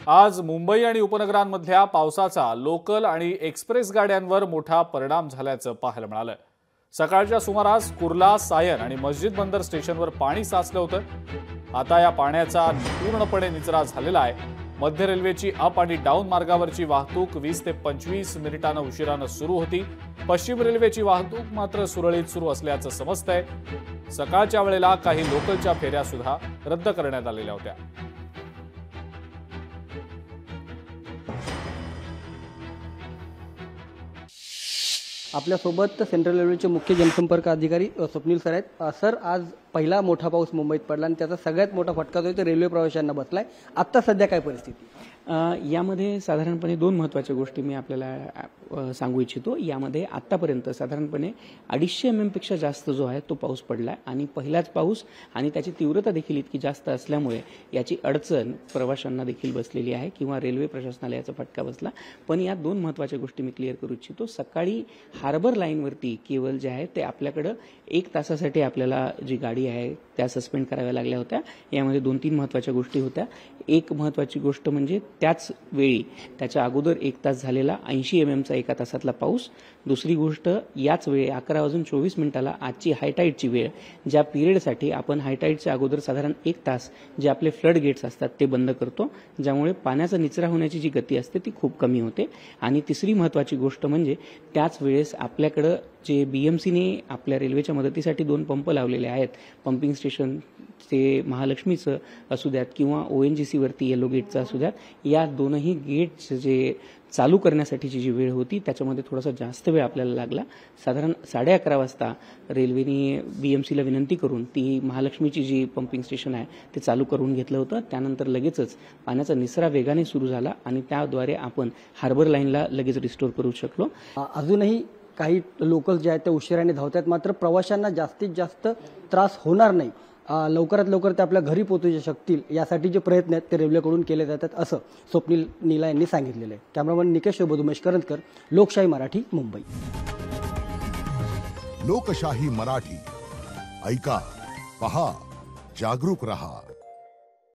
आज मुंबई आणि उपनगरांमधल्या पावसाचा लोकल आणि एक्सप्रेस गाड्यांवर मोठा परिणाम झाल्याचं पाहायला मिळालं। सकाळच्या सुमारास कुर्ला, सायन आणि मस्जिद बंदर स्टेशनवर पाणी साचलं होतं। आता या पाण्याचा पूर्णपणे निचरा झालेला आहे। मध्य रेल्वेची अप आणि डाऊन मार्गावरची वाहतूक 20 ते 25 मिनिटांनी उशिराने सुरू होती। पश्चिम रेल्वेची वाहतूक मात्र सुरळीत सुरू असल्याचं समजतंय। सकाळच्या वेळेला काही लोकलच्या फेऱ्या सुद्धा रद्द करण्यात आलेल्या होत्या। आपल्यासोबत सेंट्रल रेल्वेचे मुख्य जनसंपर्क अधिकारी स्वप्नील सर आहेत। सर, आज पहिला मोठा पाऊस मुंबईत पडला आणि त्याचा सगळ्यात मोठा फटका जो आहे तो रेल्वे प्रवाशांना बसलाय। आता सध्या काय परिस्थिती? यामध्ये साधारणपणे दोन महत्त्वाच्या गोष्टी मी आपल्याला सांगू इच्छितो। यामध्ये आत्तापर्यंत साधारणपणे 250 mm पेक्षा जास्त जो आहे तो पाऊस पडला आहे आणि पहिलाच पाऊस आणि त्याची तीव्रता देखील इतकी जास्त असल्यामुळे याची अडचण प्रवाशांना देखील बसलेली आहे किंवा रेल्वे प्रशासनाला याचा फटका बसला। पण या दोन महत्त्वाच्या गोष्टी मी क्लिअर करू इच्छितो। सकाळी हार्बर लाईनवरती केवळ जे आहे ते आपल्याकडे 1 तासासाठी आपल्याला जी गाडी आहे त्या सस्पेंड कराव्या लागल्या होत्या। यामध्ये 2-3 महत्त्वाच्या गोष्टी होत्या। एक महत्त्वाची गोष्ट म्हणजे त्याच वेळी त्याच्या अगोदर 1 तास झालेला 80 mm चा 1 तासातला पाऊस। दुसरी गोष्ट, याच वेळी 11:24 आजची हायटाईडची वेळ, ज्या पिरियडसाठी आपण हायटाईडच्या अगोदर साधारण 1 तास जे आपले फ्लड गेट्स असतात ते बंद करतो, ज्यामुळे पाण्याचा निचरा होण्याची जी गती असते ती खूप कमी होते। आणि तिसरी महत्त्वाची गोष्ट म्हणजे त्याच वेळेस आपल्याकडे जे बीएमसीने आपल्या रेल्वेच्या मदतीसाठी 2 पंप लावलेले आहेत, पंपिंग स्टेशन ते महालक्ष्मीचं असू द्यात किंवा ONGC वरती येलो गेटचं असू द्यात, या दोनही गेट्स जे चालू करण्यासाठीची जी वेळ होती त्याच्यामध्ये थोडासा जास्त वेळ आपल्याला लागला। साधारण 11:30 वाजता रेल्वेने बीएमसीला विनंती करून ती महालक्ष्मीची जी पंपिंग स्टेशन आहे ते चालू करून घेतलं होतं। त्यानंतर लगेचच पाण्याचा निचरा वेगाने सुरू झाला आणि त्याद्वारे आपण हार्बर लाईनला लगेच रिस्टोर करू शकलो। अजूनही काही लोकल जे आहेत ते उशिराने धावतात, मात्र प्रवाशांना जास्तीत जास्त त्रास होणार नाही, लवकरात लवकर ते आपल्या घरी पोहोचू शकतील यासाठी जे प्रयत्न आहेत ते रेल्वेकडून केले जातात असं स्वप्नील नीला यांनी सांगितलेलं आहे। कॅमेरामन निकेश सोबत उमेश करंजकर, लोकशाही मराठी, मुंबई। लोकशाही मराठी, ऐका, पहा, जागरूक रहा।